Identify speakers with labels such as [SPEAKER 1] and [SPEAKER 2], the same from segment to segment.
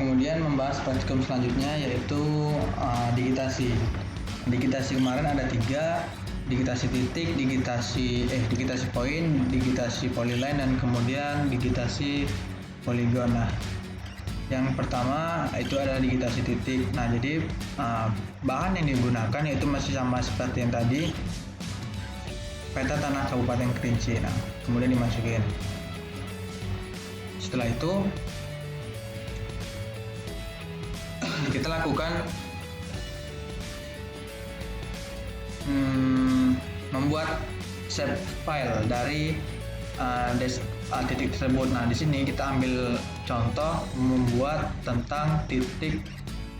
[SPEAKER 1] kemudian membahas praktikum selanjutnya yaitu digitasi. Digitasi kemarin ada 3, digitasi titik, digitasi poin, digitasi polyline, dan kemudian digitasi poligon. Nah, yang pertama itu adalah digitasi titik. Nah, jadi bahan yang digunakan yaitu masih sama seperti yang tadi, peta tanah Kabupaten Kerinci. Nah, kemudian dimasukin. Setelah itu kita lakukan membuat save file dari titik tersebut. Nah, di sini kita ambil contoh membuat tentang titik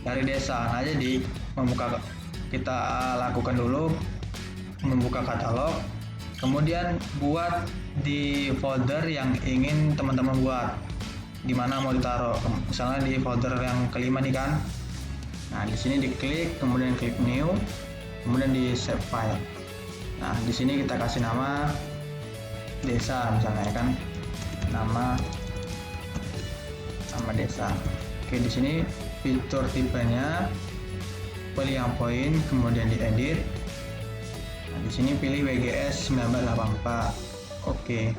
[SPEAKER 1] dari desa. Nah, jadi kita lakukan dulu membuka katalog, kemudian buat di folder yang ingin teman-teman buat, di mana mau ditaruh. Misalnya di folder yang kelima nih kan. Nah, di sini diklik, kemudian klik new, kemudian di save file. Nah, di sini kita kasih nama desa misalnya kan, nama desa. Oke, di sini fitur tipenya pilih yang poin, kemudian diedit. Nah, di sini pilih WGS 1984. Oke.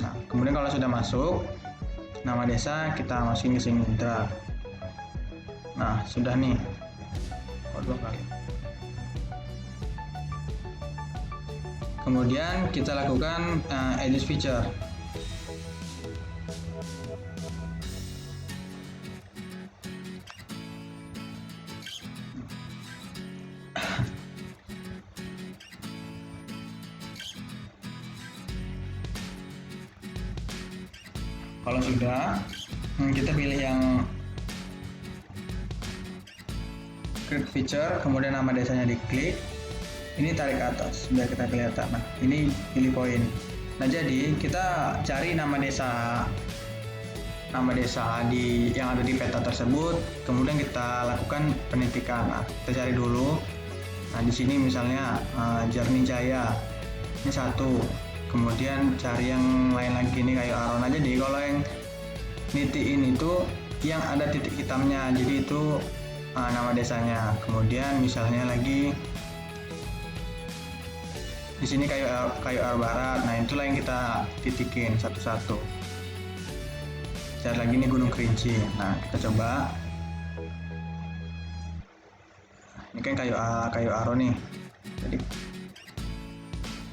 [SPEAKER 1] Nah, kemudian kalau sudah masuk nama desa, kita masukin ke sini drag. Nah, sudah nih. 2 kali. Kemudian kita lakukan edit feature. Kalau sudah, kita pilih yang create feature, kemudian nama desanya diklik. Ini tarik ke atas biar kita kelihatan. Nah, ini pilih poin. Nah, jadi kita cari nama desa yang ada di peta tersebut, kemudian kita lakukan penitikan. Nah, kita cari dulu. Nah, di sini misalnya Jernih Jaya. Ini 1. Kemudian cari yang lain lagi, ini kayak Aron aja deh. Kalau yang nitiin itu yang ada titik hitamnya, jadi itu nama desanya. Kemudian misalnya lagi di sini kayu air barat. Nah, itulah yang kita titikin satu-satu. Cari lagi nih Gunung Kerinci. Nah, kita coba. Ini kan kayu aro nih. Jadi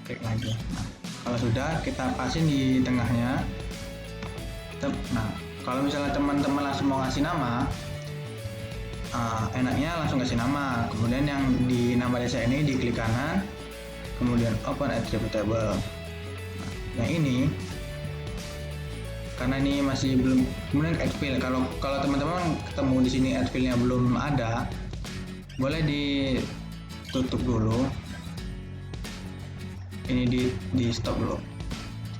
[SPEAKER 1] klik lagi. Nah, kalau sudah, kita pasin di tengahnya. Nah, kalau misalnya teman-teman langsung mau ngasih nama, enaknya langsung kasih nama. Kemudian yang di nama desa ini diklik kanan, kemudian open attribute table. Nah, yang ini karena ini masih belum, kemudian add field. Kalau teman-teman ketemu di sini add fieldnya belum ada, boleh ditutup dulu. Ini di stop dulu,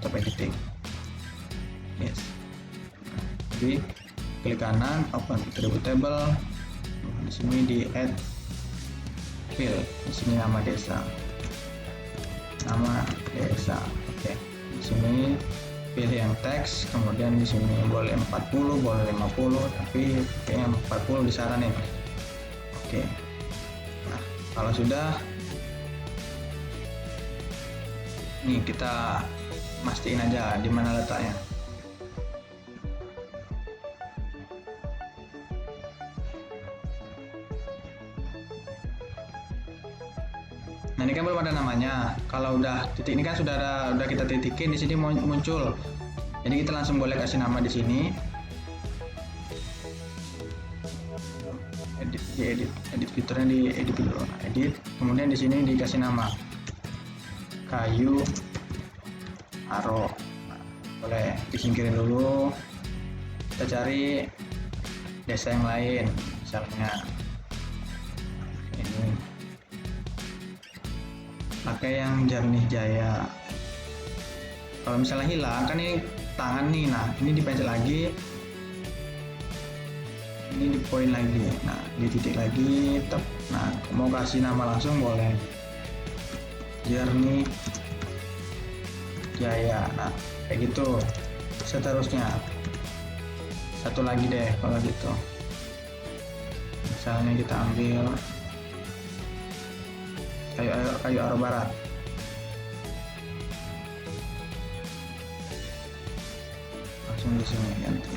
[SPEAKER 1] stop editing. Yes. Jadi klik kanan, open attribute table. Di sini di add field. Di sini nama desa. Oke. Di sini pilih yang teks, kemudian di sini boleh 40, boleh 50, tapi kayaknya 40 disaranin. Oke. Nah, kalau sudah, nih kita mastiin aja di mana letaknya. Nah, ini kan belum ada namanya. Kalau udah titik ini kan sudah kita titikin, di sini muncul. Jadi kita langsung boleh kasih nama di sini. Edit fiturnya di edit dulu. Edit. Kemudian di sini dikasih nama kayu aro. Nah, boleh disingkirin dulu. Kita cari desa yang lain, misalnya ini. Pakai yang Jernih Jaya. Kalau misalnya hilang kan ini tangan nih. Nah, ini dipencet lagi, ini di poin lagi. Nah, di titik lagi, tep. Nah, mau kasih nama langsung boleh Jernih Jaya. Nah, kayak gitu seterusnya. satu lagi deh kalau gitu. Misalnya kita ambil kayu aro barat. Langsung di sini ganti.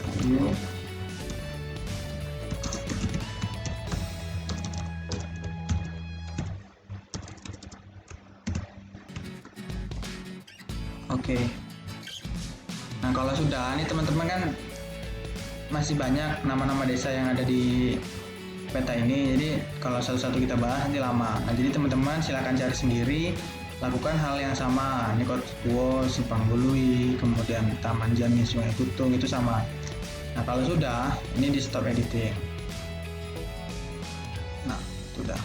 [SPEAKER 1] Kayu. Oke. Nah, kalau sudah, ini teman-teman kan masih banyak nama-nama desa yang ada di peta ini. Jadi kalau satu-satu kita bahas nanti lama. Nah, jadi teman-teman silakan cari sendiri, lakukan hal yang sama. Ini Kotwo, Simpang Bului, kemudian Taman Jani, Sungai Kutung itu sama. Nah, kalau sudah, ini di stop editing. Nah, sudah.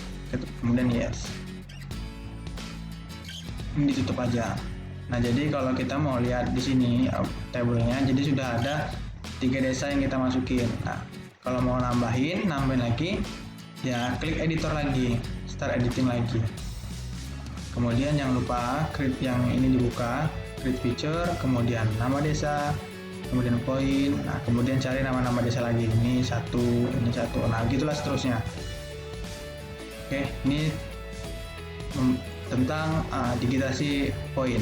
[SPEAKER 1] Kemudian yes. Ini ditutup aja. Nah, jadi kalau kita mau lihat di sini tabelnya, jadi sudah ada 3 desa yang kita masukin. Nah, kalau mau nambahin lagi, ya klik editor lagi, start editing lagi. Kemudian jangan lupa create yang ini dibuka, create feature, kemudian nama desa, kemudian poin. Nah, kemudian cari nama-nama desa lagi. Ini satu. Nah, gitulah seterusnya. Oke, ini tentang digitasi poin.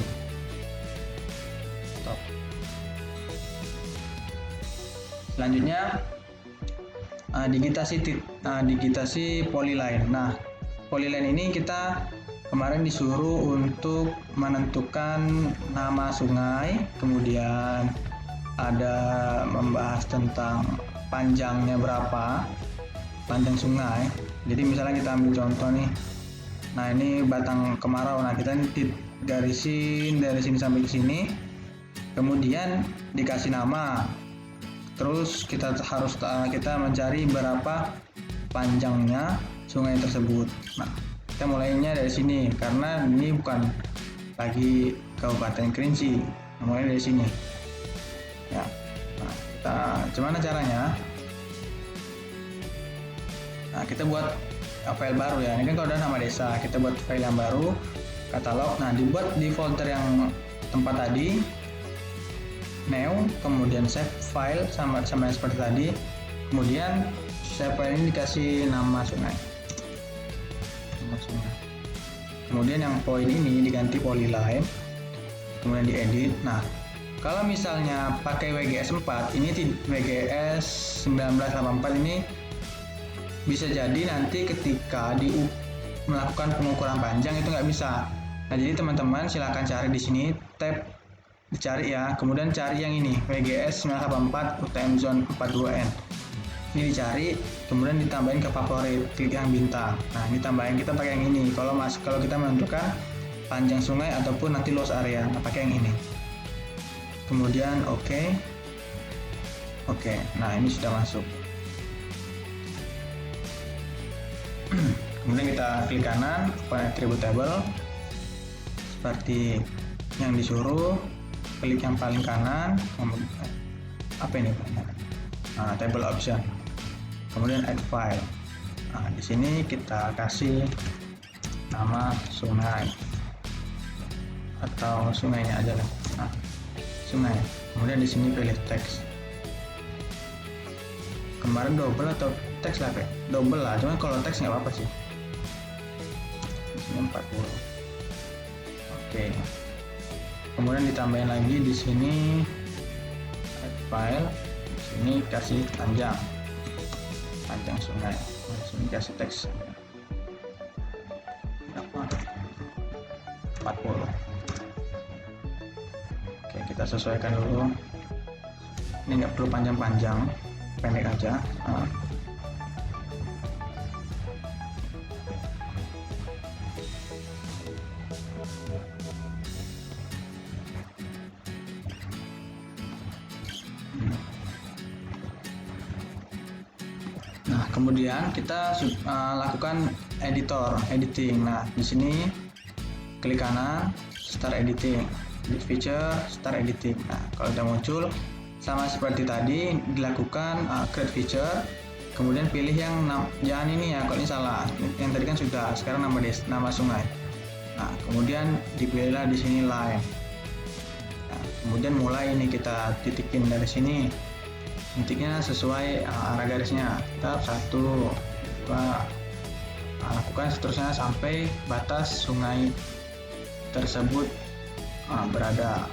[SPEAKER 1] Selanjutnya digitasi polyline. Nah, polyline ini kita kemarin disuruh untuk menentukan nama sungai, kemudian ada membahas tentang panjangnya berapa, panjang sungai. Jadi misalnya kita ambil contoh nih. Nah, ini batang kemarau. Nah, kita garisin dari sini sampai ke sini. Kemudian dikasih nama. Terus kita mencari berapa panjangnya sungai tersebut. Nah, kita mulainya dari sini karena ini bukan lagi Kabupaten Kerinci. Mulai dari sini. Ya. Nah, gimana caranya? Nah, kita buat file baru ya. Ini kan kalau udah nama desa, kita buat file yang baru, katalog. Nah, dibuat di folder yang tempat tadi. New, kemudian save file sama seperti tadi, kemudian save file ini dikasih nama sungai. Kemudian yang poin ini diganti polyline, kemudian diedit. Nah, kalau misalnya pakai WGS 4, ini WGS 1984 ini bisa jadi nanti ketika melakukan pengukuran panjang itu nggak bisa. Nah, jadi teman-teman silahkan cari di sini tab, dicari ya, kemudian cari yang ini WGS 984 UTM Zone 42N. Ini dicari, kemudian ditambahin ke favorit, klik yang bintang. Nah, ini tambahin, kita pakai yang ini. Kalau kita menentukan panjang sungai ataupun nanti luas area, nah, pakai yang ini. Kemudian oke. Nah, ini sudah masuk. Kemudian kita klik kanan, attribute table seperti yang disuruh. Klik yang paling kanan, apa ini? Table option, kemudian add file. Nah, di sini kita kasih nama sungai atau sungainya aja lah. Nah, sungai. Kemudian di sini pilih teks. Kemarin double atau teks lah, Pak? Double lah, cuma kalau teks nggak apa-apa sih. Di sini 40. Oke. Kemudian ditambahin lagi di sini add file, di sini kasih panjang sungai, di sini kasih teks 40. Oke, kita sesuaikan dulu. Ini nggak perlu panjang-panjang, pendek aja. Nah, kemudian kita lakukan editing. Nah, di sini klik kanan, start editing, edit feature, start editing. Nah, kalau sudah muncul sama seperti tadi, dilakukan create feature, kemudian pilih yang jangan ini ya, kalau ini salah. Yang tadi kan sudah, sekarang nama sungai. Nah, kemudian dipilihlah di sini line. Nah, kemudian mulai ini kita titikin dari sini, titiknya sesuai arah garisnya. Tetap 1, 2, lakukan seterusnya sampai batas sungai tersebut berada.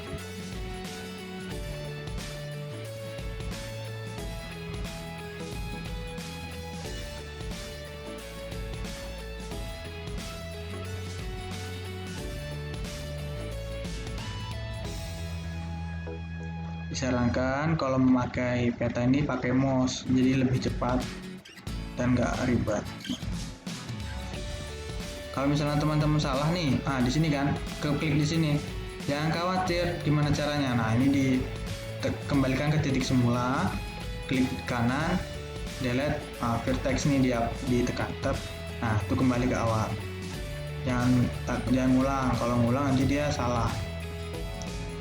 [SPEAKER 1] Disarankan kalau memakai peta ini pakai mouse, jadi lebih cepat dan nggak ribet. Kalau misalnya teman-teman salah nih, di sini kan, klik di sini, jangan khawatir gimana caranya. Nah, ini kembalikan ke titik semula, klik kanan, delete vertex nih ditekan tab. Nah, itu kembali ke awal. Jangan ngulang, kalau ngulang nanti dia salah.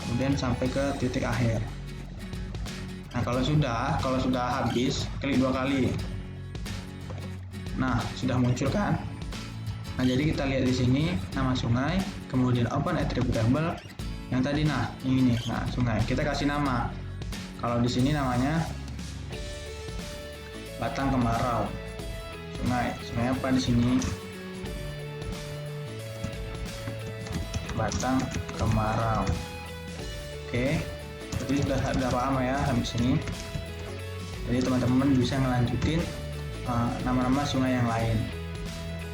[SPEAKER 1] Kemudian sampai ke titik akhir. Nah, kalau sudah habis, klik 2 kali. Nah, sudah muncul kan? Nah, jadi kita lihat di sini nama sungai, kemudian open attributable yang tadi, ini, sungai. Kita kasih nama. Kalau di sini namanya Batang Kemarau. Sungai apa di sini? Batang Kemarau. Oke. Jadi sudah paham ya sampai sini. Jadi teman-teman bisa ngelanjutin nama-nama sungai yang lain.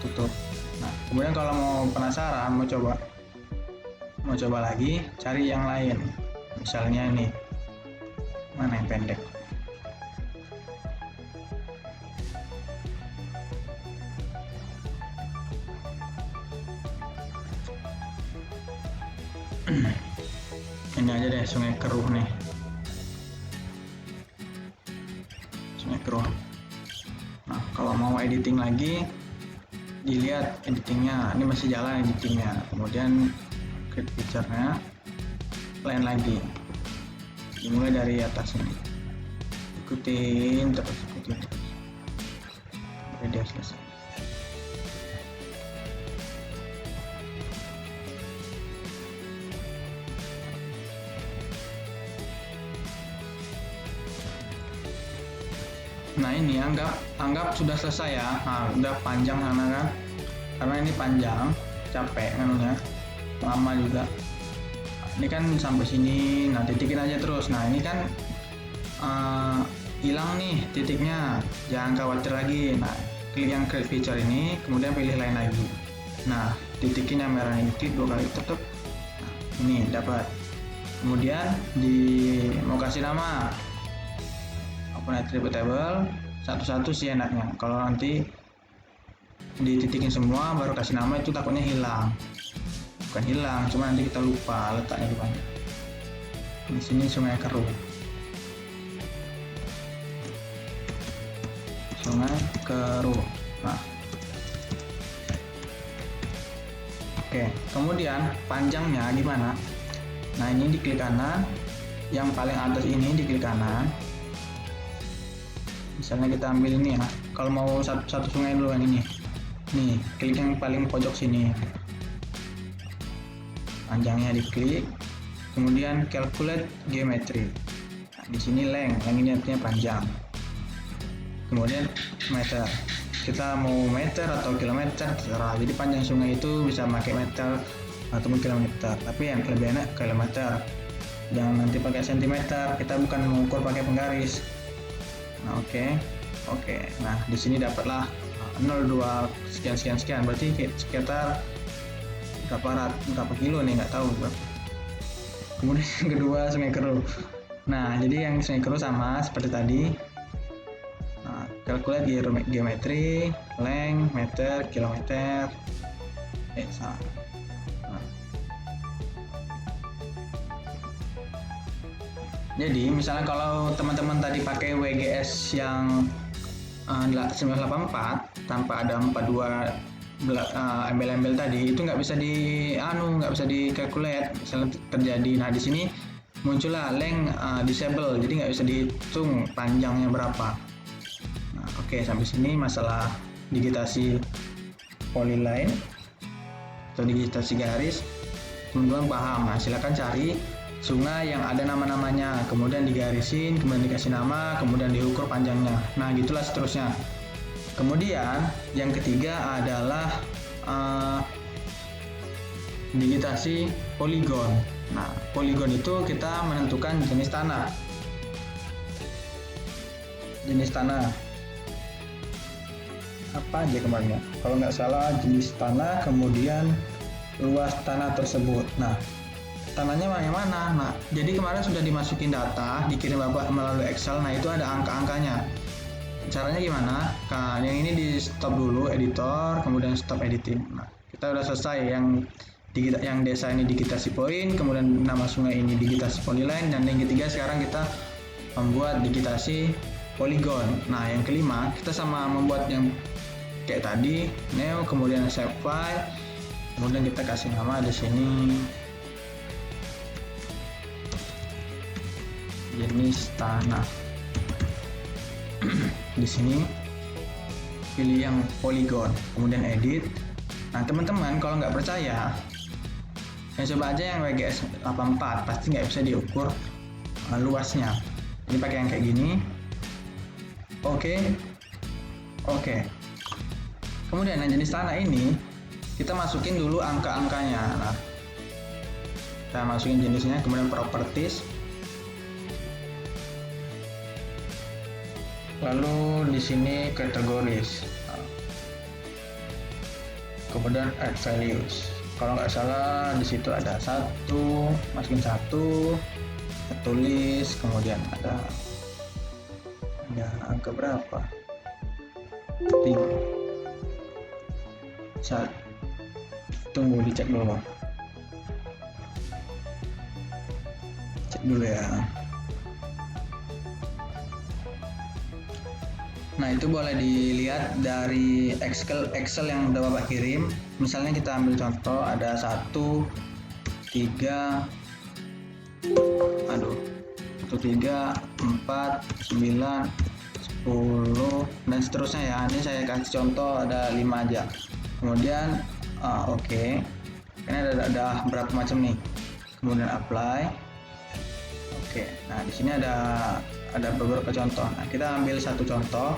[SPEAKER 1] Tutup. Nah, kemudian kalau mau penasaran, mau coba lagi, cari yang lain. Misalnya ini, mana yang pendek? Ini aja deh, Sungai Keruh nih. Sungai Keruh. Nah, kalau mau editing lagi, dilihat editingnya. Ini masih jalan editingnya. Kemudian create picture-nya, lain lagi. Dimulai dari atas ini. Ikutin terus. Sampai dia selesai. Nah, ini anggap sudah selesai ya. Nah, udah panjang sana kan, karena ini panjang, capek menunya, lama juga. Ini kan sampai sini. Nah, titikin aja terus. Nah, ini kan hilang nih titiknya, jangan khawatir lagi. Nah, klik yang create feature ini, kemudian pilih lain lagi. Nah, titikin yang merah ini, klik 2 kali, tutup. Nah, ini dapat. Kemudian mau kasih nama open attributable, satu-satu sih enaknya. Kalau nanti dititikin semua baru kasih nama, itu takutnya hilang. Bukan hilang, cuma nanti kita lupa letaknya di mana. Di sini Sungai Keruh. Sungai Keruh. Nah, oke. Kemudian panjangnya gimana? Nah, ini diklik kanan. Yang paling atas ini diklik kanan. Misalnya kita ambil ini ya. Kalau mau satu sungai dulu yang ini. Nih, klik yang paling pojok sini. Panjangnya diklik. Kemudian calculate geometry. Nah, di sini length, yang ini artinya panjang. Kemudian meter. Kita mau meter atau kilometer terserah. Jadi panjang sungai itu bisa pakai meter ataupun kilometer. Tapi yang lebih enak kilometer. Jangan nanti pakai sentimeter. Kita bukan mengukur pakai penggaris. Nah, oke. Nah, di sini dapatlah 02 sekian. Berarti sekitar berapa kilo nih, nggak tahu. Kemudian yang kedua Sungai Keruh. Nah, jadi yang Sungai Keruh sama seperti tadi. Nah, calculate geometry, length, meter, kilometer. Salah. Jadi misalnya kalau teman-teman tadi pakai WGS yang 984 tanpa ada 42 embel-embel tadi, itu nggak bisa dikalkulate misalnya terjadi. Nah, di sini muncullah length disable, jadi nggak bisa dihitung panjangnya berapa. Nah, oke, sampai sini masalah digitasi polyline atau digitasi garis teman-teman paham. Nah, silakan cari sungai yang ada nama-namanya, kemudian digarisin, kemudian dikasih nama, kemudian diukur panjangnya. Nah, gitulah seterusnya. Kemudian yang ketiga adalah digitasi poligon. Nah, poligon itu kita menentukan jenis tanah. Apa aja kemarin ya? Kalau nggak salah jenis tanah, kemudian luas tanah tersebut. Nah, tanahnya yang mana? Nah, jadi kemarin sudah dimasukin data, dikirim Bapak melalui Excel. Nah, itu ada angka-angkanya. Caranya gimana? Nah, yang ini di stop dulu editor, kemudian stop editing. Nah, kita udah selesai yang desa ini digitasi poin, kemudian nama sungai ini digitasi polyline, dan yang ketiga sekarang kita membuat digitasi polygon. Nah, yang kelima kita sama membuat yang kayak tadi, new, kemudian save file, kemudian kita kasih nama di sini jenis tanah. Di sini pilih yang polygon, kemudian edit. Nah, teman-teman kalau nggak percaya, ya coba aja yang WGS 84, pasti nggak bisa diukur luasnya. Jadi pakai yang kayak gini. Oke. Kemudian yang jenis tanah ini kita masukin dulu angka-angkanya. Nah, kita masukin jenisnya, kemudian properties, lalu di sini kategoris, kemudian add values. Kalau nggak salah di situ ada satu, masukin satu, tulis, kemudian ada angka berapa? 3. Tunggu dicek dulu. Cek dulu ya. Nah, itu boleh dilihat dari Excel yang udah Bapak kirim. Misalnya kita ambil contoh ada 1, 3, 4, 9, 10 dan seterusnya ya. Ini saya kasih contoh ada 5 aja. Kemudian oke. Ini ada berapa macam nih. Kemudian apply. Oke. Nah, di sini ada beberapa contoh. Nah, kita ambil satu contoh,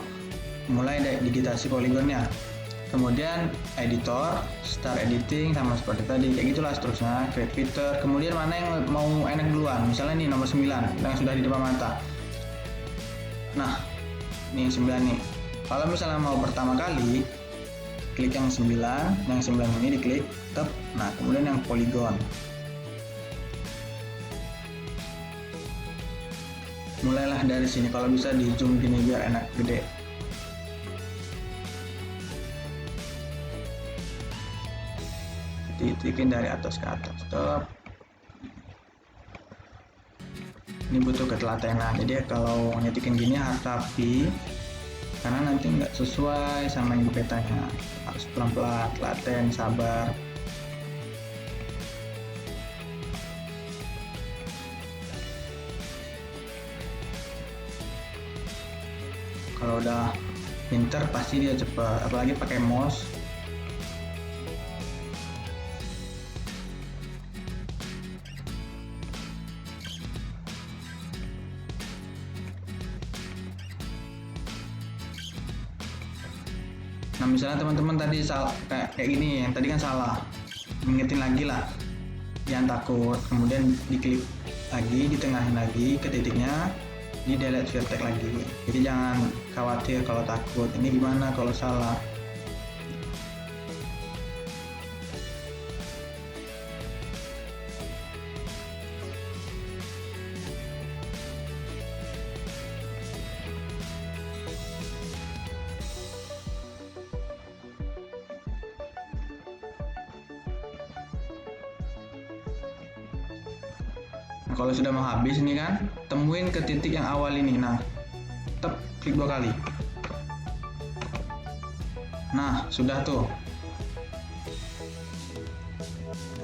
[SPEAKER 1] mulai dari digitasi poligonnya. Kemudian editor, start editing sama seperti tadi, kayak gitulah seterusnya, create filter. Kemudian mana yang mau enak duluan? Misalnya nih nomor 9 yang sudah di depan mata. Nah, ini yang 9 nih. Kalau misalnya mau pertama kali, klik yang 9 ini diklik, tab. Nah, kemudian yang polygon. Mulailah dari sini, kalau bisa di zoom gini biar enak gede. Titikin dari atas ke atas, stop. Ini butuh ketelatenan, jadi kalau nyetikin gini harus rapi, karena nanti nggak sesuai sama yang di petanya. Harus pelan-pelan, telaten, sabar. Kalau udah pinter pasti dia cepat, apalagi pakai mouse. Nah, misalnya teman-teman tadi salah kayak gini, yang tadi kan salah, ingetin lagi lah, jangan takut. Kemudian diklik lagi, ditengahin lagi ke titiknya, di delete vertex lagi. Jadi jangan khawatir kalau takut, ini gimana kalau salah. Nah, kalau sudah mau habis ini kan, temuin ke titik yang awal ini. Nah, klik 2 kali. Nah, sudah tuh.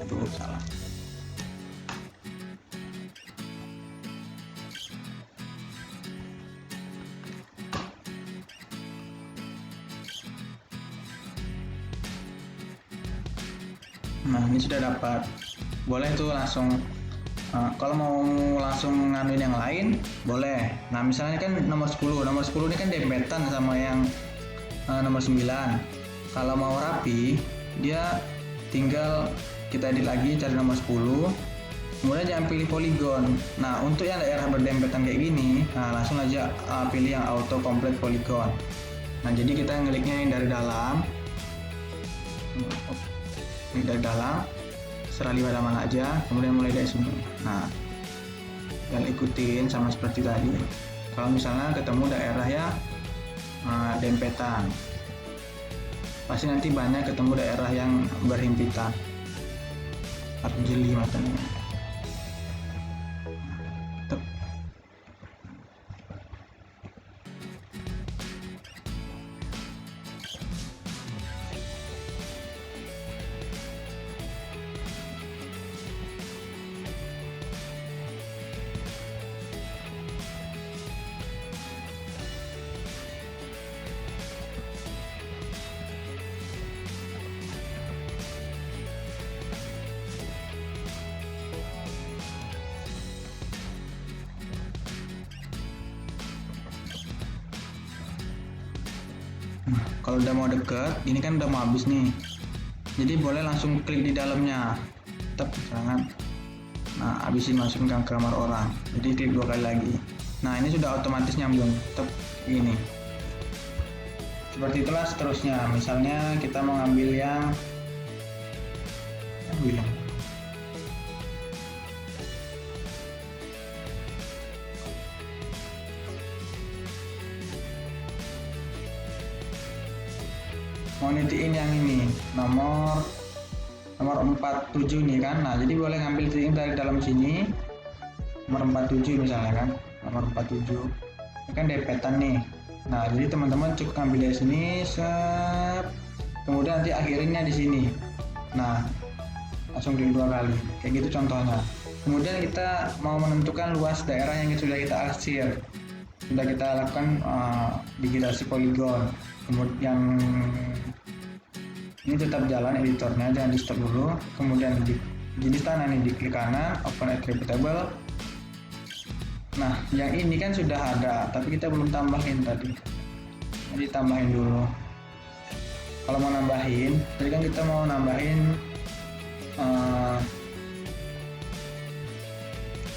[SPEAKER 1] Aduh, salah. Nah, ini sudah dapat. Boleh tuh langsung Nah, kalau mau langsung nganuin yang lain boleh. Nah misalnya kan nomor 10 ini kan dempetan sama yang nomor 9. Kalau mau rapi dia tinggal kita edit lagi, cari nomor 10, kemudian jangan pilih poligon. Nah untuk yang daerah berdempetan kayak gini, nah langsung aja pilih yang auto complete polygon. Nah jadi kita ngekliknya ini dari dalam, serah pada mana aja, kemudian mulai dari sini. Nah dan ikutin sama seperti tadi. Kalau misalnya ketemu daerah ya dempetan, pasti nanti banyak ketemu daerah yang berhimpitan atau jeli matanya. Kalau udah mau deket, ini kan udah mau habis nih, jadi boleh langsung klik di dalamnya, jangan. Nah habisin masukin ke kamar orang, jadi klik 2 kali lagi. Nah ini sudah otomatis nyambung, gini. Seperti itulah seterusnya. Misalnya kita mau ngambil yang mau nitiin yang ini nomor 47 nih kan. Nah jadi boleh ngambil titik dari dalam sini, nomor 47 misalnya kan, nomor 47 ini kan dempetan nih. Nah jadi teman-teman cukup ambil dari sini, kemudian nanti akhirinnya di sini. Nah langsung klik 2 kali, kayak gitu contohnya. Kemudian kita mau menentukan luas daerah yang sudah kita arsir, sudah kita lakukan digitasi poligon. Kemudian ini tetap jalan editornya, jangan di stop dulu. Kemudian di jenis tanah ini diklik kanan, open attributable. Nah yang ini kan sudah ada tapi kita belum tambahin tadi, jadi tambahin dulu. Kalau mau nambahin, tadi kan kita mau nambahin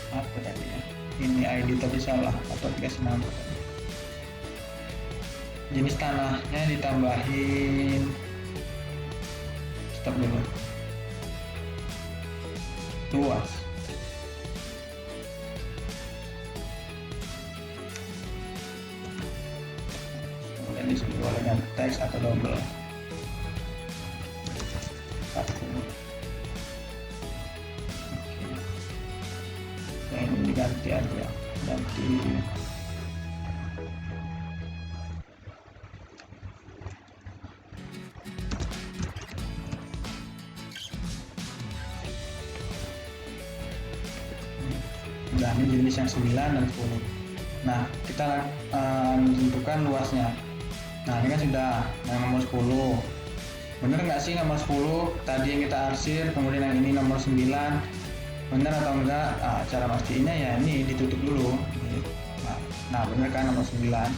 [SPEAKER 1] apa tadi ya, ini ID tadi salah atau dikasih nama. Jenis tanahnya ditambahin, stop dulu, luas. Kemudian disini boleh dengan teks atau double. Nah, ini diganti aja, ganti dan ini jenis yang 9 dan 10. Nah kita tentukan luasnya. Nah ini kan sudah yang nomor 10, bener nggak sih nomor 10 tadi yang kita arsir, kemudian yang ini nomor 9 bener atau enggak? Cara pastinya ya ini ditutup dulu. Nah bener kan nomor 9,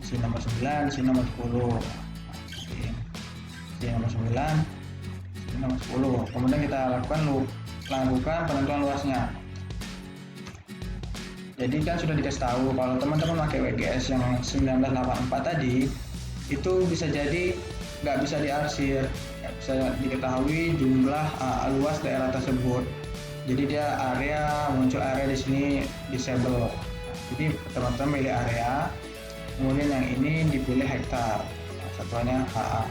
[SPEAKER 1] sini nomor 9, sini nomor 10, sini nomor 9, sini nomor 10. Kemudian kita lakukan penentuan luasnya. Jadi kan sudah dikasih tahu kalau teman-teman pakai WGS yang 1984 tadi itu bisa jadi nggak bisa diarsir, nggak bisa diketahui jumlah luas daerah tersebut. Jadi dia muncul area di sini disable. Jadi teman-teman pilih area, kemudian yang ini dipilih hektar, satuannya HA.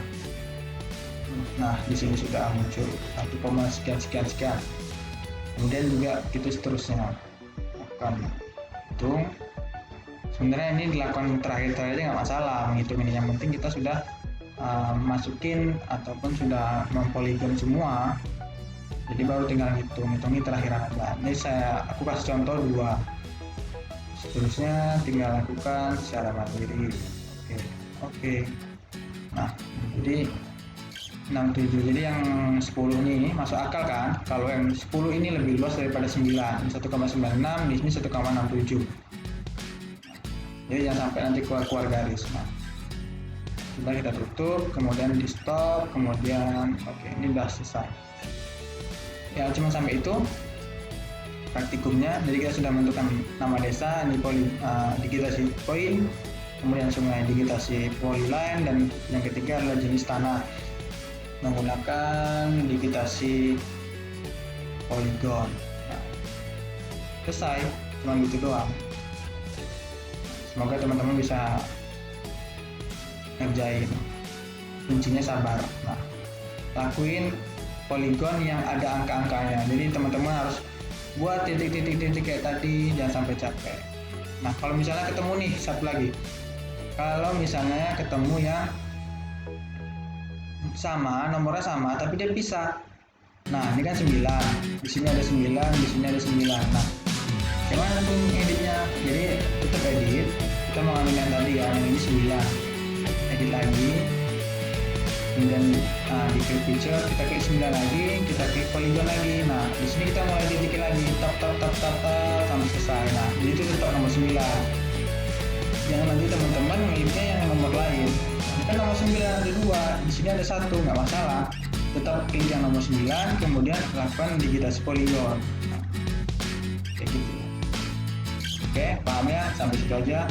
[SPEAKER 1] Nah di sini sudah muncul 1, sekian. Kemudian juga gitu seterusnya. Akan hitung. Sebenarnya ini dilakukan terakhir aja nggak masalah menghitung ini, yang penting kita sudah masukin ataupun sudah mempoligon semua, jadi baru tinggal hitung terakhir aja. Ini aku kasih contoh 2, seterusnya tinggal lakukan secara mandiri. Oke. Nah jadi 67. Jadi yang 10 ini masuk akal kan? Kalau yang 10 ini lebih luas daripada 9. 1,96, di sini 1,67. Jadi jangan sampai nanti keluar garis. Nah, sudah kita tutup, kemudian di stop, kemudian oke, ini udah selesai. Ya cuma sampai itu praktikumnya. Jadi kita sudah menentukan nama desa, ini digitasi poin, kemudian sungai digitasi polyline, dan yang ketiga adalah jenis tanah menggunakan digitasi polygon. Nah, selesai, cuma gitu doang. Semoga teman-teman bisa ngerjain, kuncinya sabar. Nah, lakuin polygon yang ada angka-angkanya. Jadi teman-teman harus buat titik-titik kayak tadi, jangan sampai capek. Nah, kalau misalnya ketemu nih, satu lagi, kalau misalnya ketemu yang sama, nomornya sama tapi dia pisah. Nah, ini kan 9, di sini ada 9, di sini ada 9. Nah, gimana tuh editnya? Jadi tetap edit, kita mau ambil yang tadi kan, yang ini 9, edit lagi, kemudian di klik picture, kita klik 9 lagi, kita klik polygon lagi. Nah, di sini kita mulai titik lagi, tap sampai selesai. Nah, jadi itu tetap nomor 9. Jangan nanti teman-teman ngeditnya yang nomor lain. Ini kan nomor 9 ada 2, di sini ada 1, nggak masalah. Tetap klik yang nomor 9, kemudian lakukan digitasi polygon. Nah, kayak gitu. Oke, paham ya? Sampai situ aja.